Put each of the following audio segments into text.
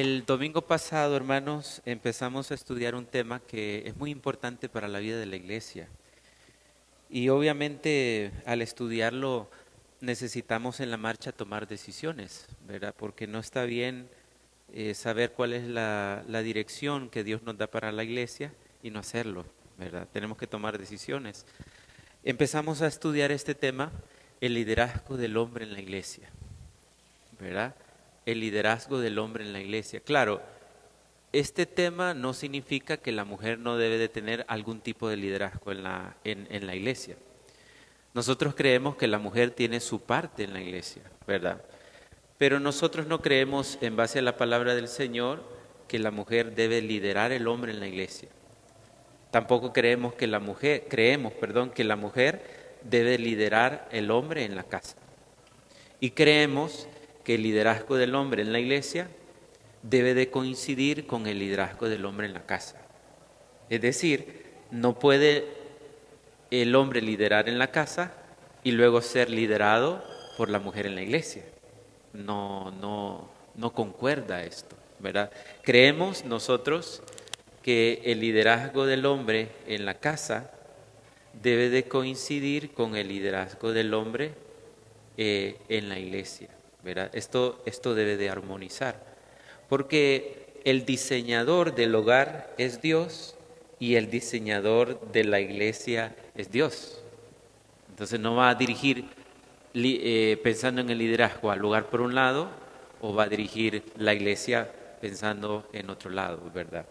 El domingo pasado, hermanos, empezamos a estudiar un tema que es muy importante para la vida de la iglesia. Y obviamente al estudiarlo necesitamos en la marcha tomar decisiones, ¿verdad? Porque no está bien saber cuál es la dirección que Dios nos da para la iglesia y no hacerlo, ¿verdad? Tenemos que tomar decisiones. Empezamos a estudiar este tema, el liderazgo del hombre en la iglesia, ¿verdad? El liderazgo del hombre en la iglesia. Claro, este tema no significa que la mujer no debe de tener algún tipo de liderazgo en la iglesia. Nosotros creemos que la mujer tiene su parte en la iglesia, ¿verdad? Pero nosotros no creemos, en base a la palabra del Señor, que la mujer debe liderar el hombre en la iglesia. Tampoco creemos que la mujer debe liderar el hombre en la casa. Y creemos que el liderazgo del hombre en la iglesia debe de coincidir con el liderazgo del hombre en la casa. Es decir, no puede el hombre liderar en la casa y luego ser liderado por la mujer en la iglesia. No concuerda esto, ¿verdad? Creemos nosotros que el liderazgo del hombre en la casa debe de coincidir con el liderazgo del hombre en la iglesia, ¿verdad? Esto debe de armonizar, porque el diseñador del hogar es Dios y el diseñador de la iglesia es Dios. Entonces no va a dirigir pensando en el liderazgo al hogar por un lado, o va a dirigir la iglesia pensando en otro lado, ¿verdad?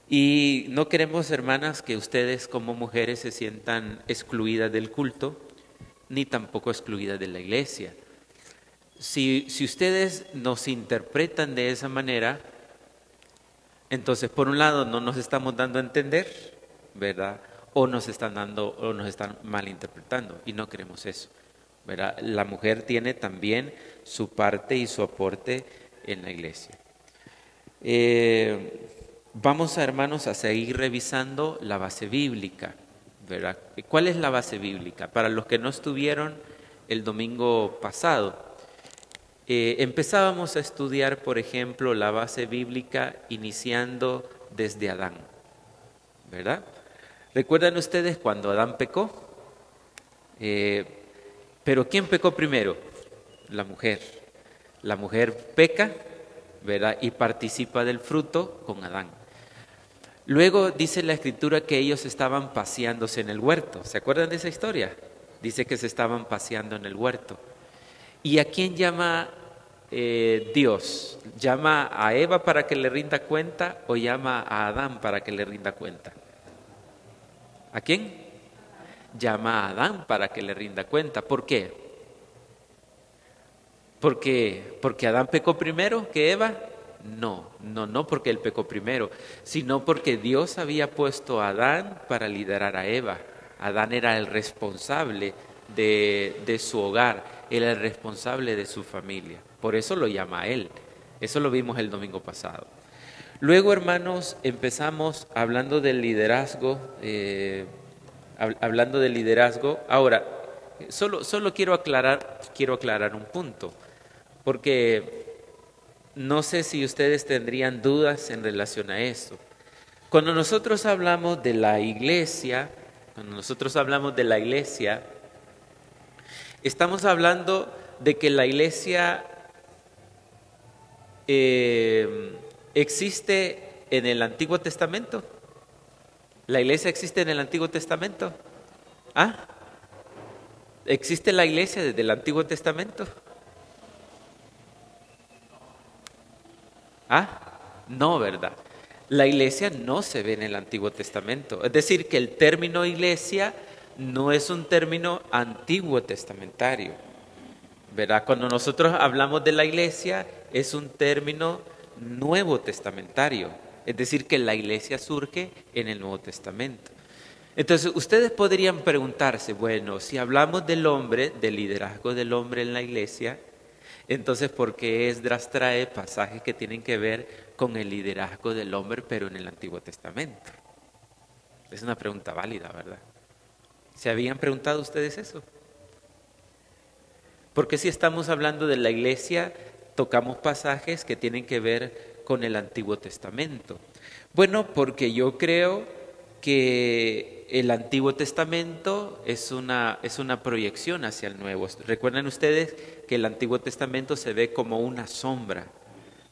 Y no queremos, hermanas, que ustedes como mujeres se sientan excluidas del culto, ni tampoco excluidas de la iglesia. Si ustedes nos interpretan de esa manera, entonces por un lado no nos estamos dando a entender, ¿verdad? O nos están malinterpretando, y no queremos eso, ¿verdad? La mujer tiene también su parte y su aporte en la iglesia. Vamos, hermanos, a seguir revisando la base bíblica, ¿verdad? ¿Cuál es la base bíblica? Para los que no estuvieron el domingo pasado, empezábamos a estudiar, por ejemplo, la base bíblica iniciando desde Adán, ¿verdad? ¿Recuerdan ustedes cuando Adán pecó? Pero ¿quién pecó primero? La mujer. La mujer peca, ¿verdad? Y participa del fruto con Adán. Luego dice la Escritura que ellos estaban paseándose en el huerto. ¿Se acuerdan de esa historia? Dice que se estaban paseando en el huerto. ¿Y a quién llama Dios? ¿Llama a Eva para que le rinda cuenta o llama a Adán para que le rinda cuenta? ¿A quién? Llama a Adán para que le rinda cuenta. ¿Por qué? ¿Porque Adán pecó primero que Eva? No porque él pecó primero, sino porque Dios había puesto a Adán para liderar a Eva. Adán era el responsable de su hogar, era el responsable de su familia. Por eso lo llama a él. Eso lo vimos el domingo pasado. Luego, hermanos, empezamos hablando del liderazgo. Ahora, solo quiero aclarar un punto, porque no sé si ustedes tendrían dudas en relación a esto. Cuando nosotros hablamos de la iglesia, estamos hablando de que la iglesia existe en el Antiguo Testamento. ¿La iglesia existe en el Antiguo Testamento? ¿Ah? ¿Existe la iglesia desde el Antiguo Testamento? ¿Ah? No, ¿verdad? La iglesia no se ve en el Antiguo Testamento. Es decir, que el término iglesia no es un término antiguo testamentario, ¿verdad? Cuando nosotros hablamos de la iglesia, es un término nuevo testamentario. Es decir, que la iglesia surge en el Nuevo Testamento. Entonces, ustedes podrían preguntarse, bueno, si hablamos del hombre, del liderazgo del hombre en la iglesia, entonces, ¿por qué Esdras trae pasajes que tienen que ver con el liderazgo del hombre, pero en el Antiguo Testamento? Es una pregunta válida, ¿verdad? ¿Se habían preguntado ustedes eso? Porque si estamos hablando de la iglesia, tocamos pasajes que tienen que ver con el Antiguo Testamento? Bueno, porque yo creo que el Antiguo Testamento es una proyección hacia el Nuevo. Recuerden ustedes que el Antiguo Testamento se ve como una sombra,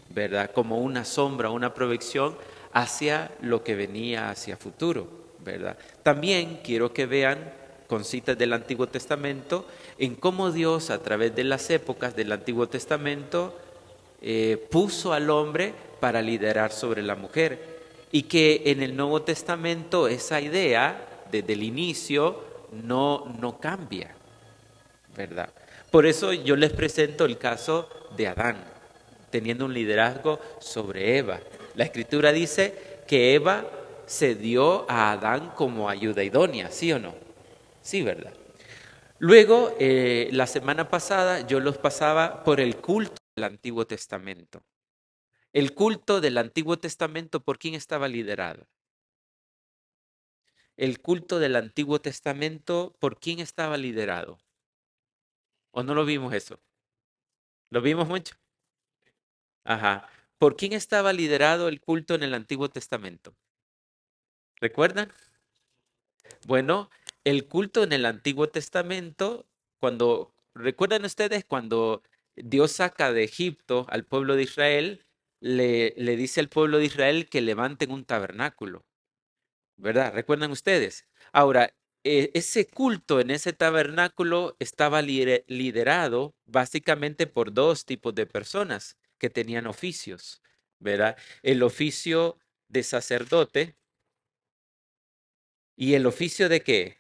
¿verdad? Como una sombra, una proyección hacia lo que venía hacia futuro, ¿verdad? También quiero que vean con citas del Antiguo Testamento en cómo Dios a través de las épocas del Antiguo Testamento puso al hombre para liderar sobre la mujer y que en el Nuevo Testamento esa idea desde el inicio no cambia, ¿verdad? Por eso yo les presento el caso de Adán, teniendo un liderazgo sobre Eva. La Escritura dice que Eva se dio a Adán como ayuda idónea, ¿sí o no? Sí, ¿verdad? Luego, la semana pasada yo los pasaba por el culto del Antiguo Testamento. El culto del Antiguo Testamento, ¿por quién estaba liderado? El culto del Antiguo Testamento, ¿por quién estaba liderado? ¿O no lo vimos eso? ¿Lo vimos mucho? Ajá. ¿Por quién estaba liderado el culto en el Antiguo Testamento? ¿Recuerdan? Bueno, el culto en el Antiguo Testamento, ¿recuerdan ustedes cuando Dios saca de Egipto al pueblo de Israel, le dice al pueblo de Israel que levanten un tabernáculo, ¿verdad? ¿Recuerdan ustedes? Ahora, ese culto en ese tabernáculo estaba liderado básicamente por dos tipos de personas que tenían oficios, ¿verdad? El oficio de sacerdote y el oficio de ¿qué?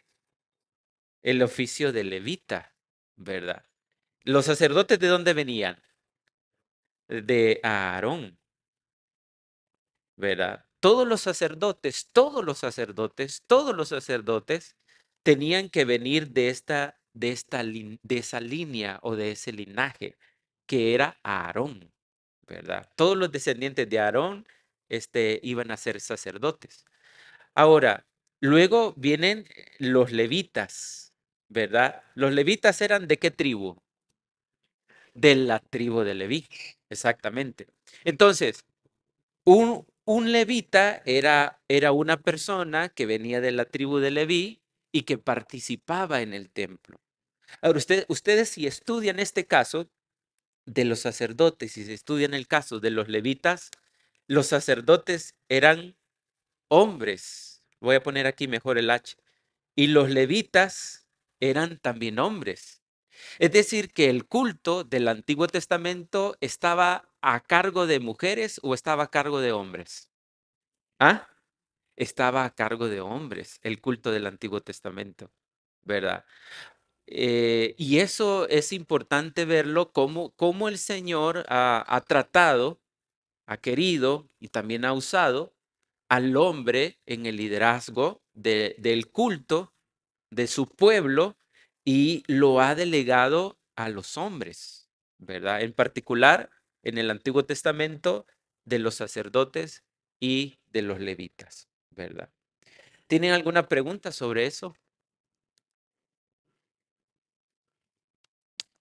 El oficio de levita, ¿verdad? ¿Los sacerdotes de dónde venían? De Aarón, ¿verdad? Todos los sacerdotes tenían que venir de esa línea o de ese linaje que era Aarón, ¿verdad? Todos los descendientes de Aarón, iban a ser sacerdotes. Ahora, luego vienen los levitas, ¿verdad? Los levitas eran ¿de qué tribu? De la tribu de Leví, exactamente. Entonces, un levita era una persona que venía de la tribu de Leví y que participaba en el templo. Ahora, ustedes si estudian este caso de los sacerdotes y si estudian el caso de los levitas, los sacerdotes eran hombres. Voy a poner aquí mejor el H. Y los levitas eran también hombres. Es decir, que el culto del Antiguo Testamento estaba a cargo de mujeres o estaba a cargo de hombres. ¿Ah? Estaba a cargo de hombres, el culto del Antiguo Testamento, ¿verdad? Y eso es importante verlo como el Señor ha tratado, ha querido y también ha usado al hombre en el liderazgo del culto de su pueblo y lo ha delegado a los hombres, ¿verdad? En particular, en el Antiguo Testamento, de los sacerdotes y de los levitas, ¿verdad? ¿Tienen alguna pregunta sobre eso?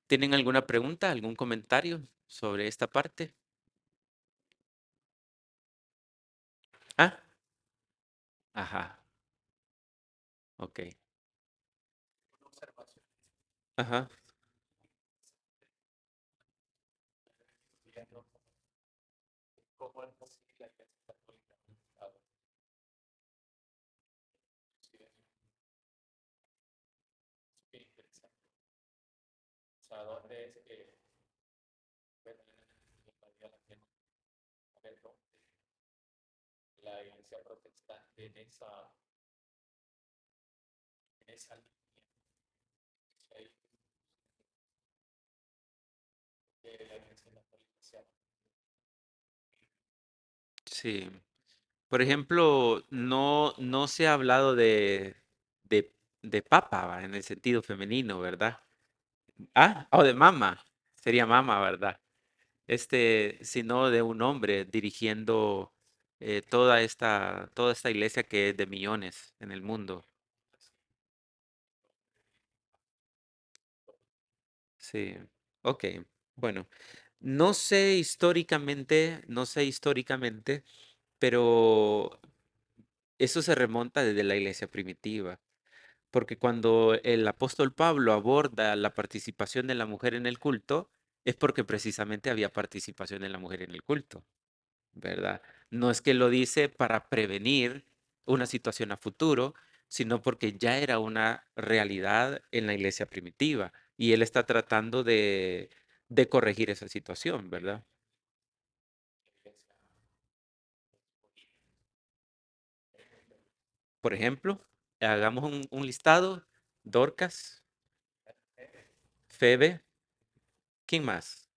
¿Tienen alguna pregunta, algún comentario sobre esta parte? Ah, ajá, ok. Ajá. Sí. Por ejemplo, no se ha hablado de papa, ¿va? En el sentido femenino, ¿verdad? Ah, o de mama. Sería mama, ¿verdad? Sino de un hombre dirigiendo toda esta iglesia que es de millones en el mundo. Sí, ok. Bueno, No sé históricamente, pero eso se remonta desde la iglesia primitiva, porque cuando el apóstol Pablo aborda la participación de la mujer en el culto, es porque precisamente había participación de la mujer en el culto, ¿verdad? No es que lo dice para prevenir una situación a futuro, sino porque ya era una realidad en la iglesia primitiva y él está tratando de corregir esa situación, ¿verdad? Por ejemplo, hagamos un listado. Dorcas, Febe, ¿quién más?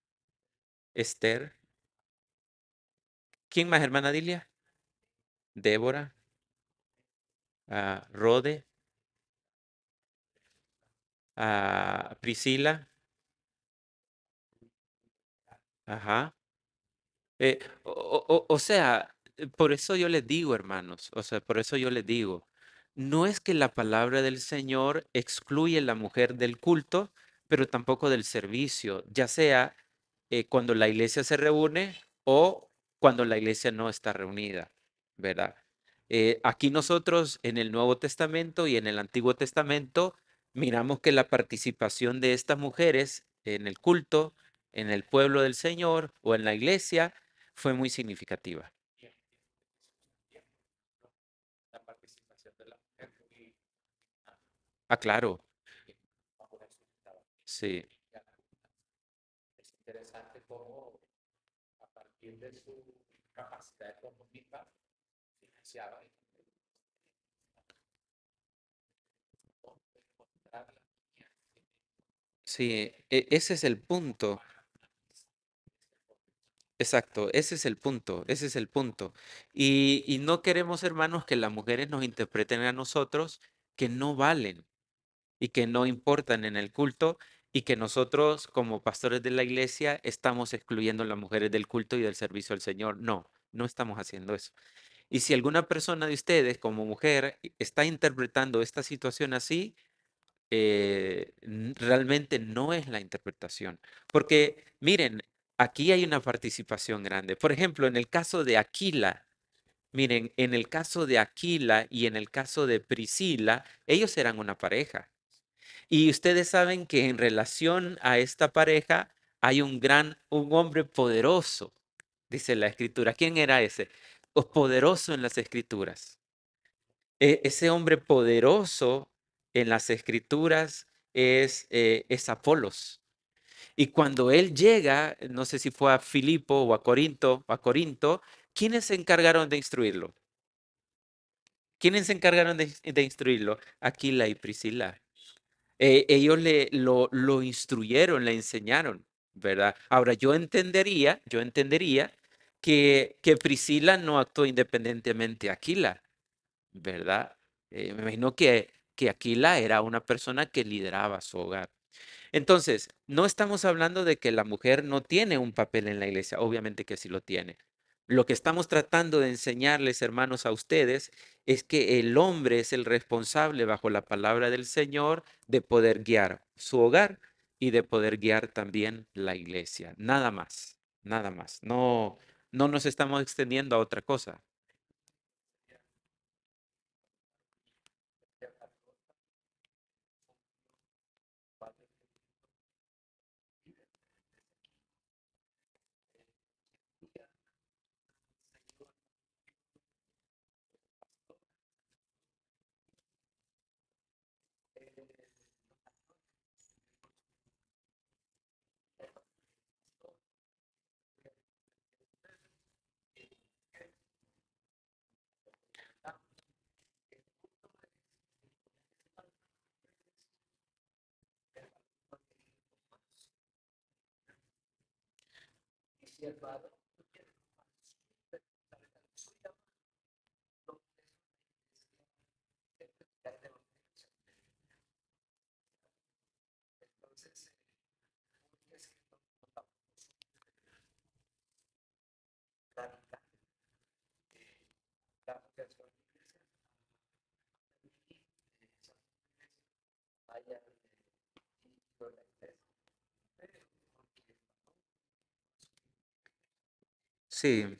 Esther, ¿quién más, hermana Dilia? Débora, Rode, Priscila, ajá. O sea, por eso yo les digo, hermanos, o sea, por eso yo les digo, no es que la palabra del Señor excluye a la mujer del culto, pero tampoco del servicio, ya sea cuando la iglesia se reúne o cuando la iglesia no está reunida, ¿verdad? Aquí nosotros en el Nuevo Testamento y en el Antiguo Testamento miramos que la participación de estas mujeres en el culto, en el pueblo del Señor o en la iglesia fue muy significativa. La participación de la mujer. Ah, claro, sí. Es interesante cómo a partir de su capacidad económica financiaba y sí, ese es el punto. Exacto, ese es el punto, ese es el punto. Y no queremos, hermanos, que las mujeres nos interpreten a nosotros que no valen y que no importan en el culto y que nosotros como pastores de la iglesia estamos excluyendo a las mujeres del culto y del servicio al Señor. No, no estamos haciendo eso. Y si alguna persona de ustedes como mujer está interpretando esta situación así, realmente no es la interpretación. Porque miren, aquí hay una participación grande. Por ejemplo, en el caso de Aquila, miren, en el caso de Aquila y en el caso de Priscila, ellos eran una pareja. Y ustedes saben que en relación a esta pareja hay un hombre poderoso, dice la escritura. ¿Quién era ese? Poderoso en las escrituras. Ese hombre poderoso en las escrituras es Apolos. Y cuando él llega, no sé si fue a Filipo o a Corinto, ¿quiénes se encargaron de instruirlo? ¿Quiénes se encargaron de instruirlo? Aquila y Priscila. Ellos lo instruyeron, le enseñaron, ¿verdad? Ahora, yo entendería que Priscila no actuó independientemente de Aquila, ¿verdad? Me imagino que Aquila era una persona que lideraba su hogar. Entonces, no estamos hablando de que la mujer no tiene un papel en la iglesia, obviamente que sí lo tiene. Lo que estamos tratando de enseñarles, hermanos, a ustedes es que el hombre es el responsable bajo la palabra del Señor de poder guiar su hogar y de poder guiar también la iglesia. Nada más, nada más. No, no nos estamos extendiendo a otra cosa. Sí,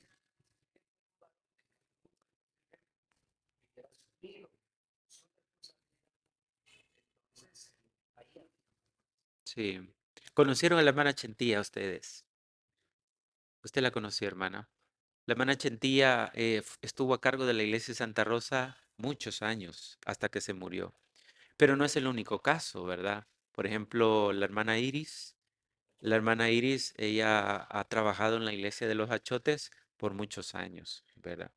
sí. ¿Conocieron a la hermana Chentía ustedes? ¿Usted la conoció, hermana? La hermana Chentía estuvo a cargo de la iglesia de Santa Rosa muchos años, hasta que se murió. Pero no es el único caso, ¿verdad? Por ejemplo, la hermana Iris, ella ha trabajado en la iglesia de los Achotes por muchos años, ¿verdad?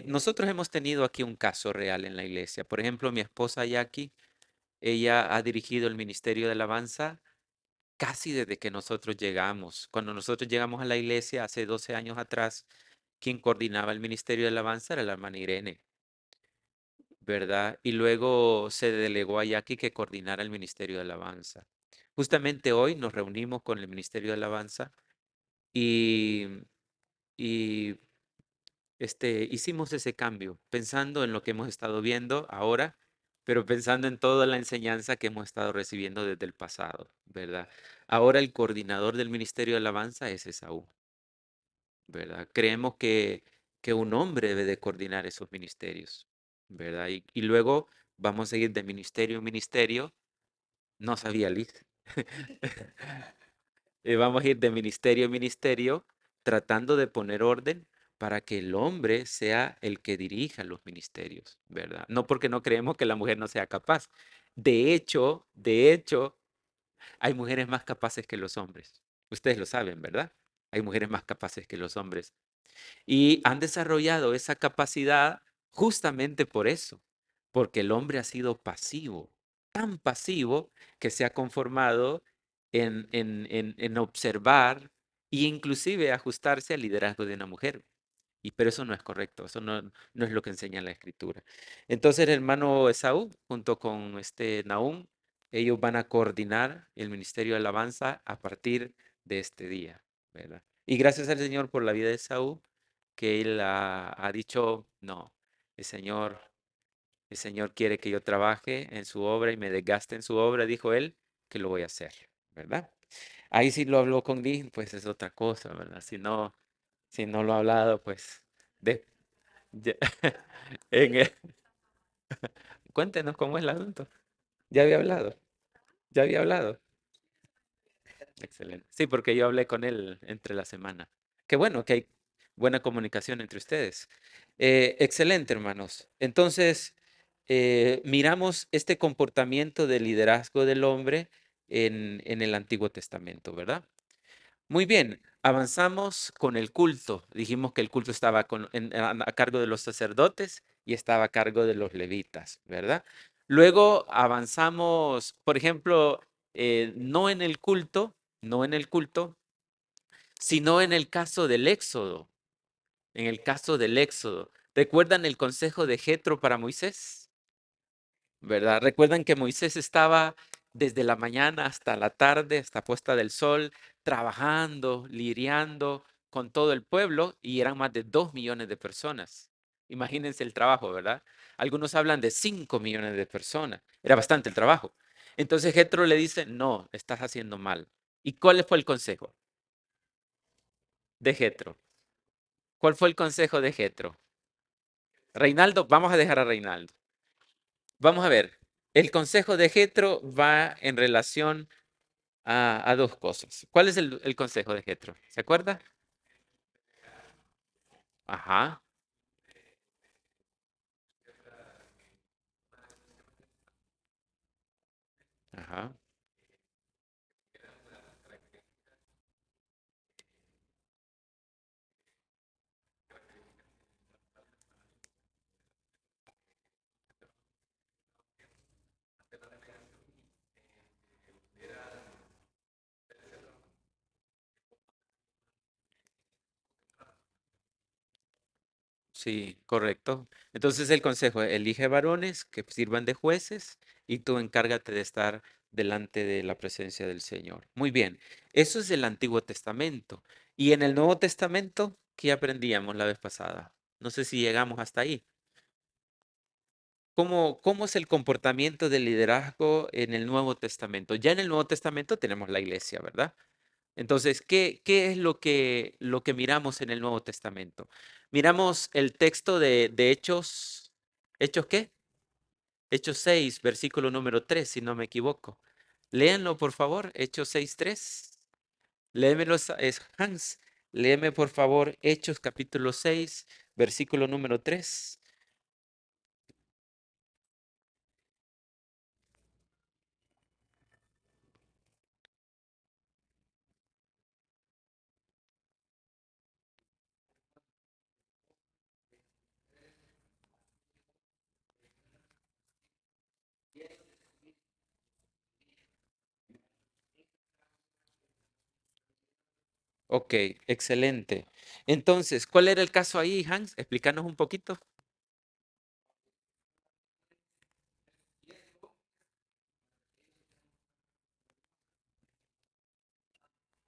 Nosotros hemos tenido aquí un caso real en la iglesia. Por ejemplo, mi esposa Jackie, ella ha dirigido el ministerio de alabanza casi desde que nosotros llegamos. Cuando nosotros llegamos a la iglesia hace 12 años atrás, quien coordinaba el ministerio de alabanza era la hermana Irene, ¿verdad? Y luego se delegó a Jackie que coordinara el ministerio de alabanza. Justamente hoy nos reunimos con el ministerio de alabanza y, y hicimos ese cambio, pensando en lo que hemos estado viendo ahora, pero pensando en toda la enseñanza que hemos estado recibiendo desde el pasado, ¿verdad? Ahora el coordinador del ministerio de alabanza es Esaú, ¿verdad? Creemos que un hombre debe de coordinar esos ministerios, ¿verdad? Y luego vamos a ir de ministerio en ministerio. No sabía, Liz. Vamos a ir de ministerio en ministerio tratando de poner orden para que el hombre sea el que dirija los ministerios, ¿verdad? No porque no creemos que la mujer no sea capaz. De hecho, hay mujeres más capaces que los hombres. Ustedes lo saben, ¿verdad? Hay mujeres más capaces que los hombres. Y han desarrollado esa capacidad justamente por eso, porque el hombre ha sido pasivo, tan pasivo que se ha conformado en observar e inclusive ajustarse al liderazgo de una mujer. Pero eso no es correcto, eso no es lo que enseña la escritura. Entonces el hermano Esaú, junto con este Nahum, ellos van a coordinar el ministerio de alabanza a partir de este día, ¿verdad? Y gracias al Señor por la vida de Esaú, que él ha dicho, no, el Señor, el Señor quiere que yo trabaje en su obra y me desgaste en su obra, dijo él, que lo voy a hacer, ¿verdad? Ahí sí lo habló con Liz, pues es otra cosa, ¿verdad? Si no lo ha hablado, pues de, ya- en el- cuéntenos cómo es el asunto. Ya había hablado, ya había hablado. Excelente. Sí, porque yo hablé con él entre la semana. Qué bueno que hay buena comunicación entre ustedes. Excelente, hermanos. Entonces, miramos este comportamiento de liderazgo del hombre en el Antiguo Testamento, ¿verdad? Muy bien, avanzamos con el culto. Dijimos que el culto estaba a cargo de los sacerdotes y estaba a cargo de los levitas, ¿verdad? Luego avanzamos, por ejemplo, no en el culto, no en el culto, sino en el caso del Éxodo. En el caso del Éxodo. ¿Recuerdan el consejo de Jetro para Moisés? ¿Verdad? Recuerdan que Moisés estaba desde la mañana hasta la tarde, hasta puesta del sol, trabajando, lidiando con todo el pueblo y eran más de 2 millones de personas. Imagínense el trabajo, ¿verdad? Algunos hablan de 5 millones de personas. Era bastante el trabajo. Entonces Jetro le dice, no, estás haciendo mal. ¿Y cuál fue el consejo de Jetro? ¿Cuál fue el consejo de Jetro? Reinaldo, vamos a dejar a Reinaldo. Vamos a ver. El consejo de Jetro va en relación a dos cosas. ¿Cuál es el consejo de Jetro? ¿Se acuerda? Ajá, ajá. Sí, correcto. Entonces el consejo, elige varones que sirvan de jueces y tú encárgate de estar delante de la presencia del Señor. Muy bien, eso es el Antiguo Testamento. Y en el Nuevo Testamento, ¿qué aprendíamos la vez pasada? No sé si llegamos hasta ahí. ¿Cómo es el comportamiento del liderazgo en el Nuevo Testamento? Ya en el Nuevo Testamento tenemos la iglesia, ¿verdad? Entonces, ¿qué es lo que miramos en el Nuevo Testamento? Miramos el texto de Hechos, ¿Hechos qué? Hechos 6, versículo número 3, si no me equivoco. Léanlo, por favor, Hechos 6, 3. Léemelo, Hans. Léeme, por favor, Hechos capítulo 6, versículo número 3. Ok, excelente. Entonces, ¿cuál era el caso ahí, Hans? Explícanos un poquito.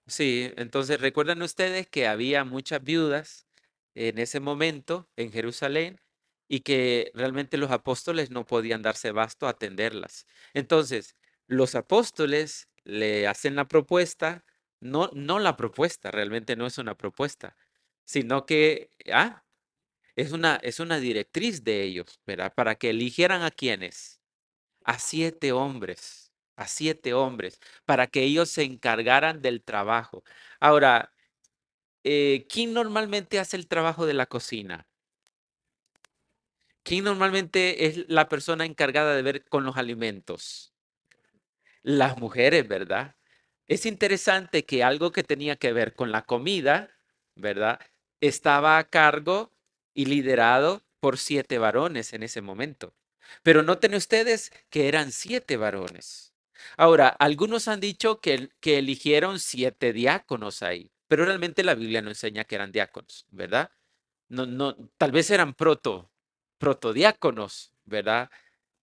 Sí, entonces recuerdan ustedes que había muchas viudas en ese momento en Jerusalén y que realmente los apóstoles no podían darse basto a atenderlas. Entonces, los apóstoles le hacen la propuesta, no la propuesta, realmente no es una propuesta, sino que es una directriz de ellos, ¿verdad? Para que eligieran a quienes, a 7 hombres, para que ellos se encargaran del trabajo. Ahora, ¿quién normalmente hace el trabajo de la cocina? ¿Quién normalmente es la persona encargada de ver con los alimentos? Las mujeres, ¿verdad? Es interesante que algo que tenía que ver con la comida, ¿verdad? Estaba a cargo y liderado por 7 varones en ese momento. Pero noten ustedes que eran 7 varones. Ahora, algunos han dicho que eligieron 7 diáconos ahí, pero realmente la Biblia no enseña que eran diáconos, ¿verdad? No, tal vez eran protodiáconos, ¿verdad?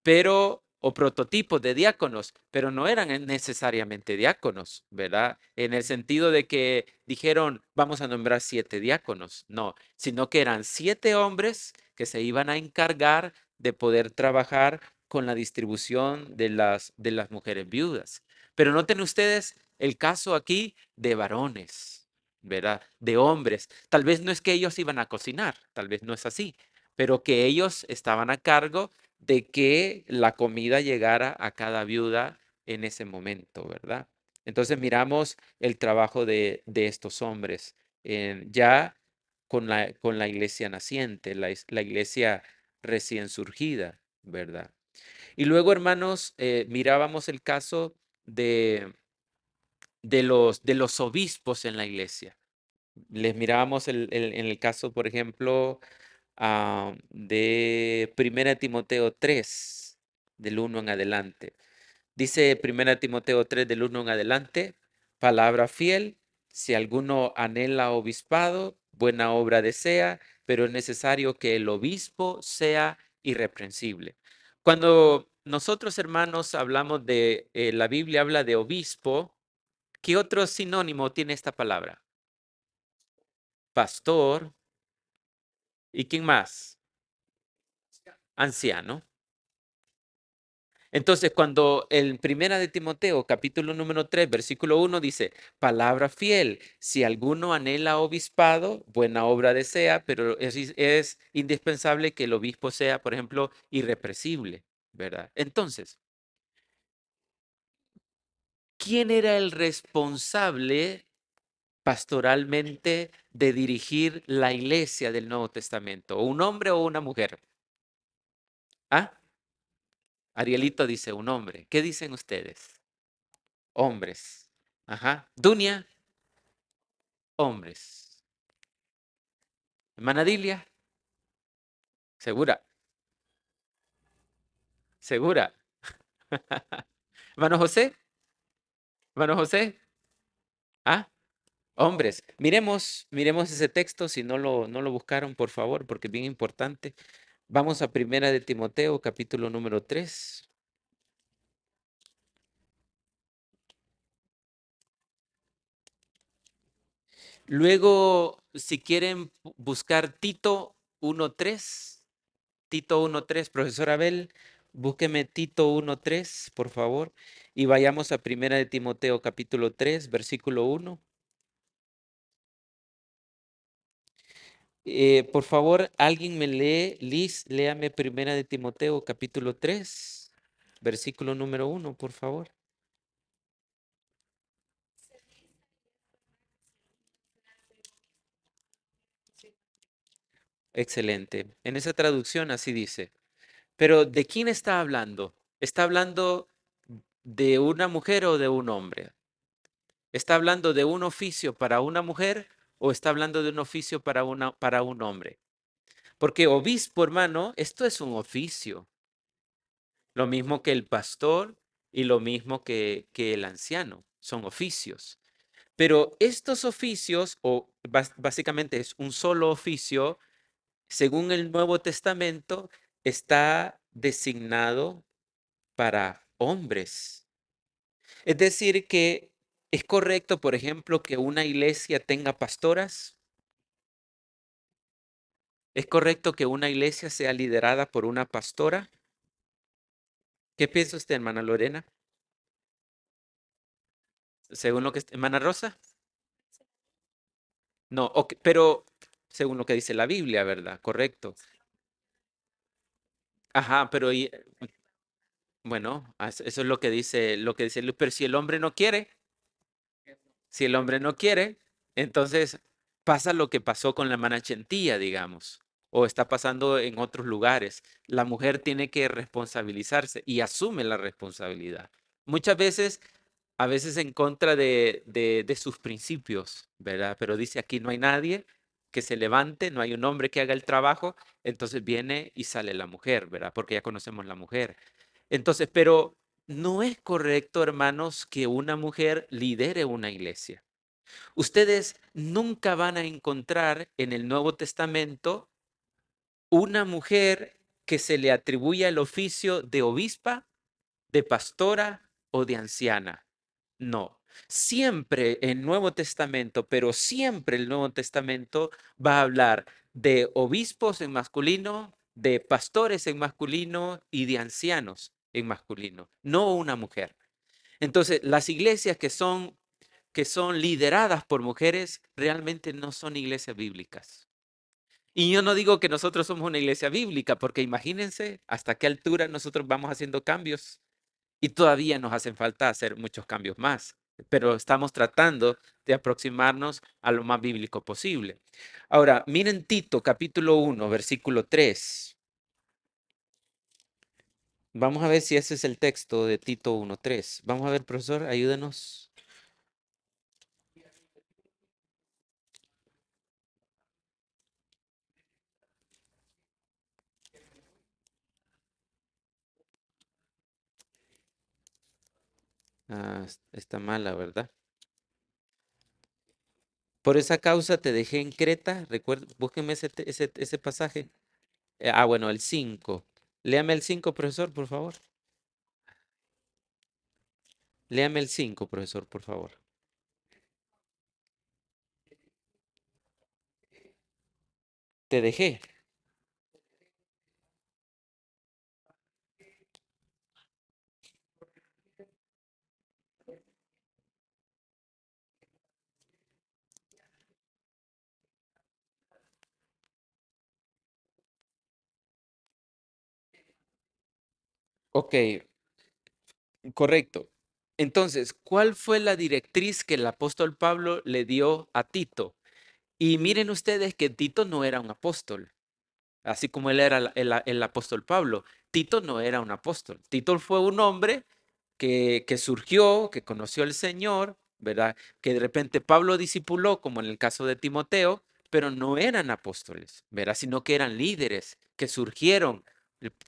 Pero, o prototipos de diáconos, pero no eran necesariamente diáconos, ¿verdad? En el sentido de que dijeron, vamos a nombrar 7 diáconos, no, sino que eran 7 hombres que se iban a encargar de poder trabajar con la distribución de las mujeres viudas. Pero noten ustedes el caso aquí de varones, ¿verdad? De hombres. Tal vez no es que ellos iban a cocinar, tal vez no es así, pero que ellos estaban a cargo de que la comida llegara a cada viuda en ese momento, ¿verdad? Entonces miramos el trabajo de estos hombres ya con la iglesia naciente, la iglesia recién surgida, ¿verdad? Y luego, hermanos, mirábamos el caso de, de los obispos en la iglesia. Les mirábamos en el caso, por ejemplo, de 1 Timoteo 3 del 1 en adelante. Dice 1 Timoteo 3 del 1 en adelante, palabra fiel, si alguno anhela obispado, buena obra desea, pero es necesario que el obispo sea irreprensible. Cuando nosotros, hermanos, hablamos de, la Biblia habla de obispo, ¿qué otro sinónimo tiene esta palabra? Pastor, ¿y quién más? Anciano. Entonces, cuando en 1 Timoteo, capítulo número 3 versículo 1 dice, palabra fiel, si alguno anhela obispado, buena obra desea, pero es indispensable que el obispo sea, por ejemplo, irrepresible, ¿verdad? Entonces, ¿quién era el responsable pastoralmente de dirigir la iglesia del Nuevo Testamento? ¿Un hombre o una mujer? ¿Ah? Arielito dice un hombre. ¿Qué dicen ustedes? Hombres. Ajá. Dunia, hombres. Hermana Dilia, segura, segura. Hermano José, hermano José, ah, hombres. Miremos ese texto, si no lo buscaron, por favor, porque es bien importante. Vamos a 1 Timoteo, capítulo número 3. Luego, si quieren buscar Tito 1:3, profesor Abel, búsqueme Tito 1:3, por favor, y vayamos a 1 Timoteo capítulo 3, versículo 1. Por favor, alguien me lee, Liz, léame Primera de Timoteo, capítulo 3, versículo número 1, por favor. Excelente. En esa traducción así dice. Pero ¿de quién está hablando? ¿Está hablando de una mujer o de un hombre? ¿Está hablando de un oficio para una mujer o está hablando de un oficio para un hombre? Porque obispo, hermano, esto es un oficio. Lo mismo que el pastor y lo mismo que el anciano. Son oficios. Pero estos oficios, o básicamente es un solo oficio, según el Nuevo Testamento, está designado para hombres. Es decir, que es correcto, por ejemplo, que una iglesia tenga pastoras. Es correcto que una iglesia sea liderada por una pastora. ¿Qué piensa usted, hermana Lorena? Según lo que, hermana Rosa. No, ok, pero según lo que dice la Biblia, ¿verdad? Correcto. Ajá, pero bueno, eso es lo que dice Luz. Pero si el hombre no quiere, si el hombre no quiere, entonces pasa lo que pasó con la hermana Chentía, digamos, o está pasando en otros lugares. La mujer tiene que responsabilizarse y asume la responsabilidad. Muchas veces, a veces en contra de sus principios, ¿verdad? Pero dice aquí no hay nadie que se levante, no hay un hombre que haga el trabajo, entonces viene y sale la mujer, ¿verdad? Porque ya conocemos la mujer. Entonces, pero no es correcto, hermanos, que una mujer lidere una iglesia. Ustedes nunca van a encontrar en el Nuevo Testamento una mujer que se le atribuya el oficio de obispa, de pastora o de anciana. No. Siempre el Nuevo Testamento, pero siempre el Nuevo Testamento va a hablar de obispos en masculino, de pastores en masculino y de ancianos en masculino, no una mujer. Entonces, las iglesias que son lideradas por mujeres realmente no son iglesias bíblicas. Y yo no digo que nosotros somos una iglesia bíblica, porque imagínense hasta qué altura nosotros vamos haciendo cambios y todavía nos hacen falta hacer muchos cambios más, pero estamos tratando de aproximarnos a lo más bíblico posible. Ahora, miren Tito capítulo 1, versículo 3. Vamos a ver si ese es el texto de Tito 1:3. Vamos a ver, profesor, ayúdenos. Ah, está mala, ¿verdad? Por esa causa te dejé en Creta. Recuerda, búsqueme ese pasaje. Bueno, el 5. Léame el 5, profesor, por favor. Léame el 5, profesor, por favor. Te dejé. Ok, correcto. Entonces, ¿cuál fue la directriz que el apóstol Pablo le dio a Tito? Y miren ustedes que Tito no era un apóstol, así como él era el apóstol Pablo. Tito no era un apóstol. Tito fue un hombre que surgió, que conoció al Señor, ¿verdad? Que de repente Pablo discipuló, como en el caso de Timoteo, pero no eran apóstoles, ¿verdad? Sino que eran líderes que surgieron.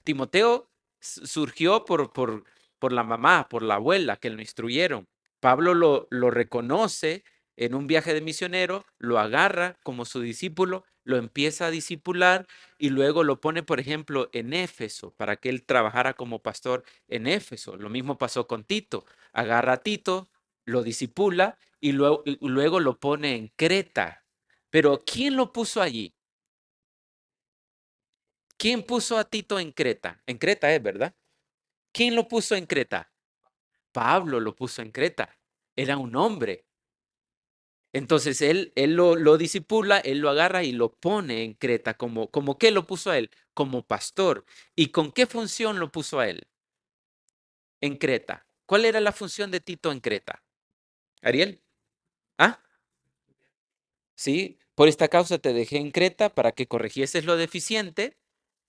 Timoteo surgió por la mamá, por la abuela, que lo instruyeron. Pablo lo reconoce en un viaje de misionero, lo agarra como su discípulo, lo empieza a discipular y luego lo pone, por ejemplo, en Éfeso para que él trabajara como pastor en Éfeso. Lo mismo pasó con Tito. Agarra a Tito, lo disipula y luego lo pone en Creta. Pero ¿quién lo puso allí? ¿Quién puso a Tito en Creta? En Creta es, ¿verdad? ¿Quién lo puso en Creta? Pablo lo puso en Creta. Era un hombre. Entonces él lo disipula, él lo agarra y lo pone en Creta. ¿Como qué lo puso a él? Como pastor. ¿Y con qué función lo puso a él en Creta? ¿Cuál era la función de Tito en Creta? Ariel. ¿Ah? Sí, por esta causa te dejé en Creta para que corrigieses lo deficiente.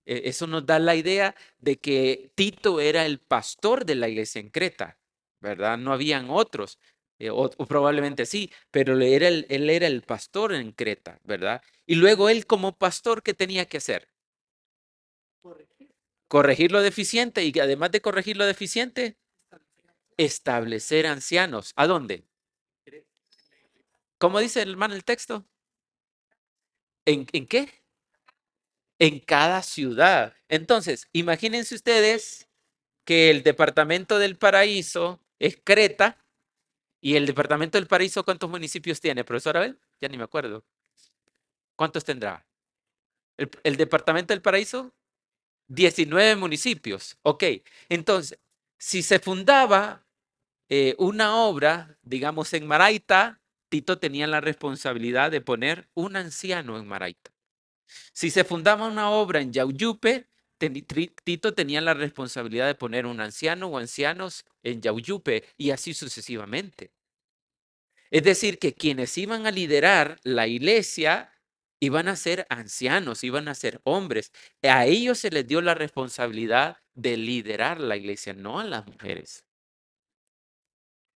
Eso nos da la idea de que Tito era el pastor de la iglesia en Creta, ¿verdad? No habían otros, o probablemente sí, pero él era el pastor en Creta, ¿verdad? Y luego él como pastor, ¿qué tenía que hacer? Corregir lo deficiente y además de corregir lo deficiente, establecer ancianos. ¿A dónde? ¿Cómo dice el hermano el texto? ¿En qué? En cada ciudad. Entonces, imagínense ustedes que el departamento del Paraíso es Creta y el departamento del Paraíso, ¿cuántos municipios tiene, profesor Abel? Ya ni me acuerdo. ¿Cuántos tendrá? El departamento del Paraíso, 19 municipios. Ok, entonces, si se fundaba una obra, digamos, en Maraita, Tito tenía la responsabilidad de poner un anciano en Maraita. Si se fundaba una obra en Yauyupe, Tito tenía la responsabilidad de poner un anciano o ancianos en Yauyupe y así sucesivamente. Es decir, que quienes iban a liderar la iglesia iban a ser ancianos, iban a ser hombres. A ellos se les dio la responsabilidad de liderar la iglesia, no a las mujeres,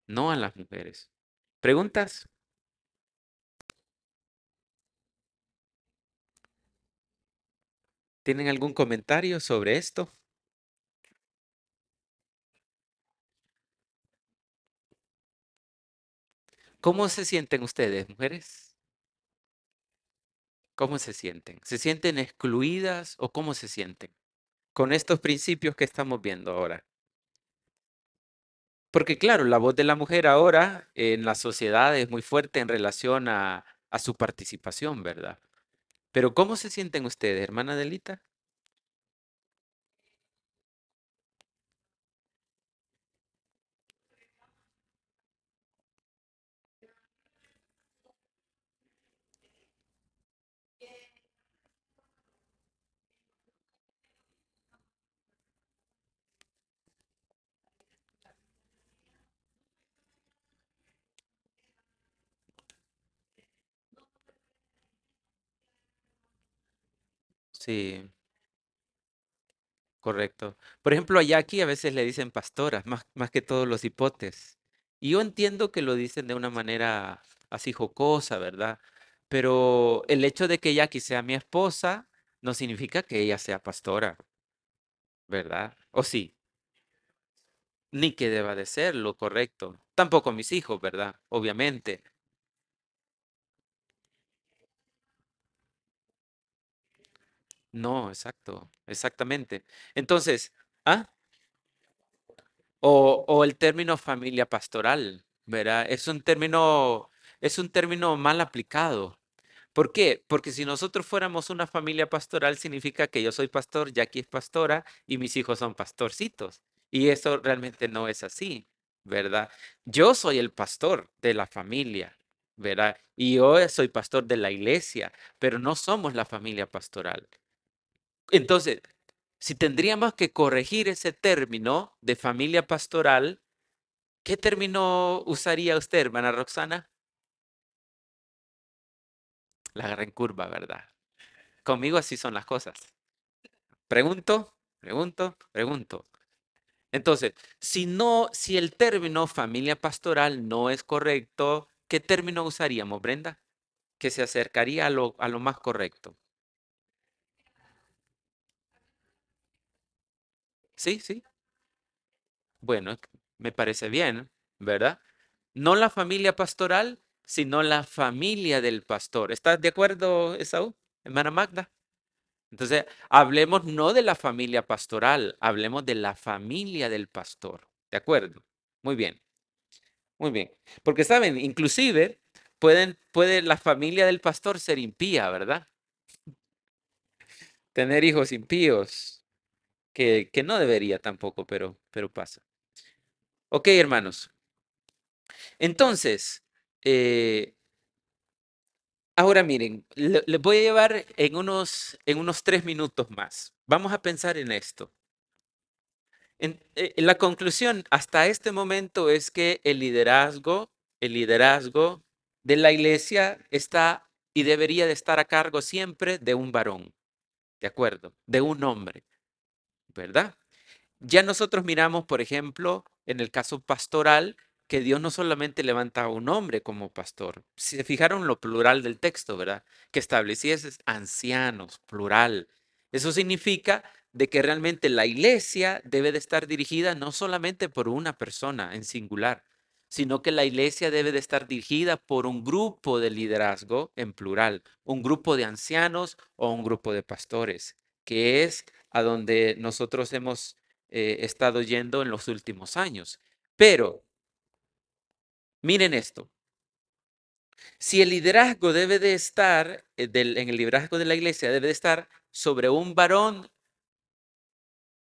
no a las mujeres. ¿Preguntas? ¿Tienen algún comentario sobre esto? ¿Cómo se sienten ustedes, mujeres? ¿Cómo se sienten? ¿Se sienten excluidas o cómo se sienten con estos principios que estamos viendo ahora? Porque claro, la voz de la mujer ahora en la sociedad es muy fuerte en relación a su participación, ¿verdad? Pero ¿cómo se sienten ustedes, hermana Delita? Sí, correcto. Por ejemplo, allá aquí a veces le dicen pastoras, más que todos los hipotes. Y yo entiendo que lo dicen de una manera así jocosa, ¿verdad? Pero el hecho de que Jackie sea mi esposa no significa que ella sea pastora, ¿verdad? ¿O sí? Ni que deba de ser lo correcto. Tampoco mis hijos, ¿verdad? Obviamente. No, exacto, exactamente. Entonces, ¿ah? O el término familia pastoral, ¿verdad? Es un término mal aplicado. ¿Por qué? Porque si nosotros fuéramos una familia pastoral, significa que yo soy pastor, Jackie es pastora y mis hijos son pastorcitos. Y eso realmente no es así, ¿verdad? Yo soy el pastor de la familia, ¿verdad? Y yo soy pastor de la iglesia, pero no somos la familia pastoral. Entonces, si tendríamos que corregir ese término de familia pastoral, ¿qué término usaría usted, hermana Roxana? La agarré en curva, ¿verdad? Conmigo así son las cosas. Pregunto, pregunto, pregunto. Entonces, si el término familia pastoral no es correcto, ¿qué término usaríamos, Brenda? Que se acercaría a lo más correcto. Sí, sí. Bueno, me parece bien, ¿verdad? No la familia pastoral, sino la familia del pastor. ¿Estás de acuerdo, Esaú? Hermana Magda. Entonces, hablemos no de la familia pastoral, hablemos de la familia del pastor. ¿De acuerdo? Muy bien, muy bien. Porque saben, inclusive puede la familia del pastor ser impía, ¿verdad? Tener hijos impíos, que no debería tampoco, pero pasa. Ok, hermanos. Entonces, Ahora miren, les voy a llevar en unos 3 minutos más. Vamos a pensar en esto. La conclusión hasta este momento es que el liderazgo de la iglesia está y debería de estar a cargo siempre de un varón, ¿de acuerdo? De un hombre, ¿verdad? Ya nosotros miramos, por ejemplo, en el caso pastoral, que Dios no solamente levanta a un hombre como pastor. Si se fijaron lo plural del texto, ¿verdad? Que estableciese ancianos, plural. Eso significa de que realmente la iglesia debe de estar dirigida no solamente por una persona en singular, sino que la iglesia debe de estar dirigida por un grupo de liderazgo en plural, un grupo de ancianos o un grupo de pastores, que es a donde nosotros hemos estado yendo en los últimos años. Pero miren esto, si el liderazgo debe de estar, en el liderazgo de la iglesia debe de estar sobre un varón,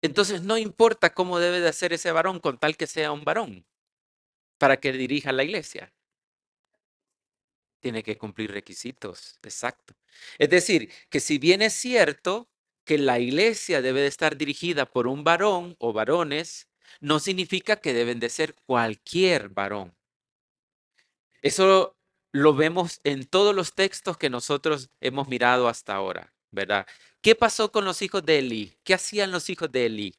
entonces no importa cómo debe de hacer ese varón con tal que sea un varón para que dirija la iglesia. Tiene que cumplir requisitos, exacto. Es decir, que si bien es cierto que la iglesia debe de estar dirigida por un varón o varones, no significa que deben de ser cualquier varón. Eso lo vemos en todos los textos que nosotros hemos mirado hasta ahora, ¿verdad? ¿Qué pasó con los hijos de Elí? ¿Qué hacían los hijos de Elí?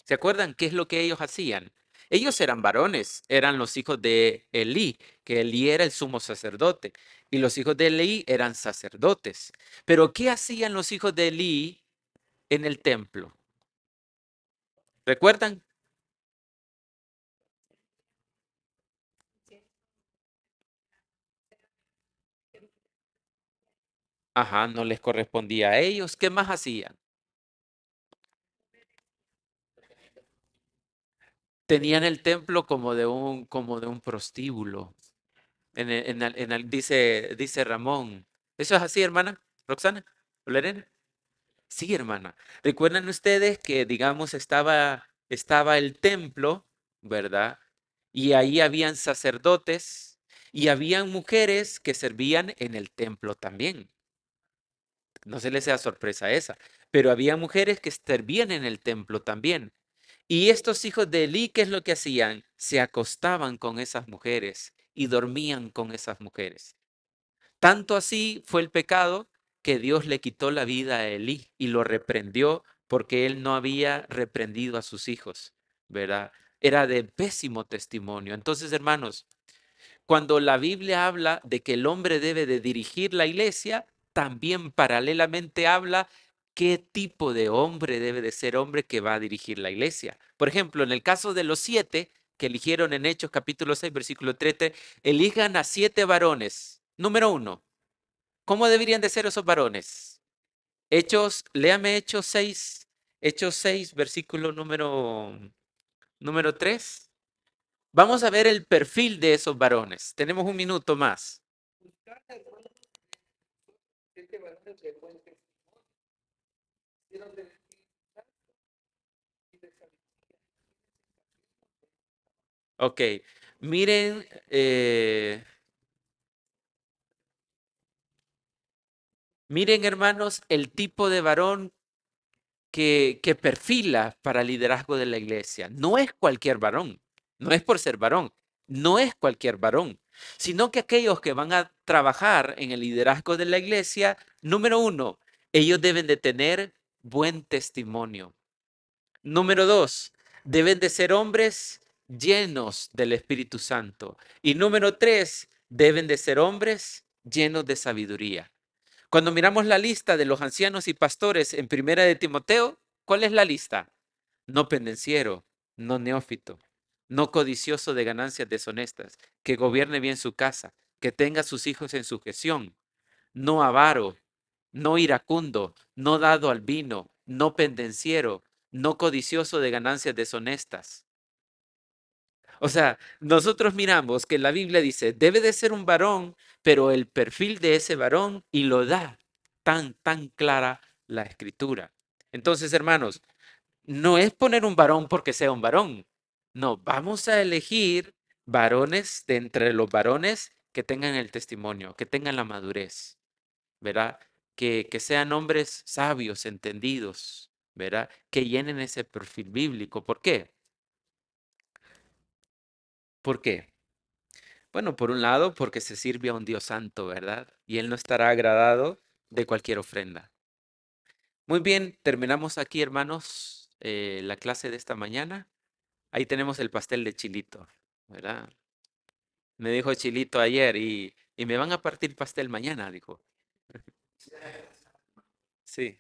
¿Se acuerdan qué es lo que ellos hacían? Ellos eran varones, eran los hijos de Elí, que Elí era el sumo sacerdote, y los hijos de Elí eran sacerdotes. Pero ¿qué hacían los hijos de Elí en el templo? ¿Recuerdan? Ajá, no les correspondía a ellos. ¿Qué más hacían? Tenían el templo como de un prostíbulo. Dice Ramón. ¿Eso es así, hermana? ¿Roxana? ¿O Lorena? Sí, hermana. ¿Recuerdan ustedes que, digamos, estaba el templo, ¿verdad? Y ahí habían sacerdotes y habían mujeres que servían en el templo también. No se les sea sorpresa esa, pero había mujeres que servían en el templo también. Y estos hijos de Elí, ¿qué es lo que hacían? Se acostaban con esas mujeres y dormían con esas mujeres. Tanto así fue el pecado que Dios le quitó la vida a Elí y lo reprendió porque él no había reprendido a sus hijos, ¿verdad? Era de pésimo testimonio. Entonces, hermanos, cuando la Biblia habla de que el hombre debe de dirigir la iglesia, también paralelamente habla qué tipo de hombre debe de ser hombre que va a dirigir la iglesia. Por ejemplo, en el caso de los 7 que eligieron en Hechos capítulo 6, versículo 13, elijan a 7 varones. Número 1, ¿cómo deberían de ser esos varones? Léame Hechos 6, versículo número 3. Vamos a ver el perfil de esos varones. Tenemos un minuto más. Ok, miren, miren hermanos, el tipo de varón que perfila para el liderazgo de la iglesia. No es cualquier varón, no es por ser varón, no es cualquier varón, sino que aquellos que van a trabajar en el liderazgo de la iglesia, número 1, ellos deben de tener buen testimonio. Número 2, deben de ser hombres llenos del Espíritu Santo. Y número 3, deben de ser hombres llenos de sabiduría. Cuando miramos la lista de los ancianos y pastores en Primera de Timoteo, ¿cuál es la lista? No pendenciero, no neófito, no codicioso de ganancias deshonestas, que gobierne bien su casa, que tenga a sus hijos en sujeción, no avaro, no iracundo, no dado al vino, no pendenciero, no codicioso de ganancias deshonestas. O sea, nosotros miramos que la Biblia dice, debe de ser un varón, pero el perfil de ese varón y lo da tan clara la escritura. Entonces, hermanos, no es poner un varón porque sea un varón. No, vamos a elegir varones de entre los varones que tengan el testimonio, que tengan la madurez, ¿verdad? Que sean hombres sabios, entendidos, ¿verdad? Que llenen ese perfil bíblico. ¿Por qué? ¿Por qué? Bueno, por un lado, porque se sirve a un Dios santo, ¿verdad? Y Él no estará agradado de cualquier ofrenda. Muy bien, terminamos aquí, hermanos, la clase de esta mañana. Ahí tenemos el pastel de chilito, ¿verdad? Me dijo Chilito ayer y me van a partir pastel mañana, dijo. Sí.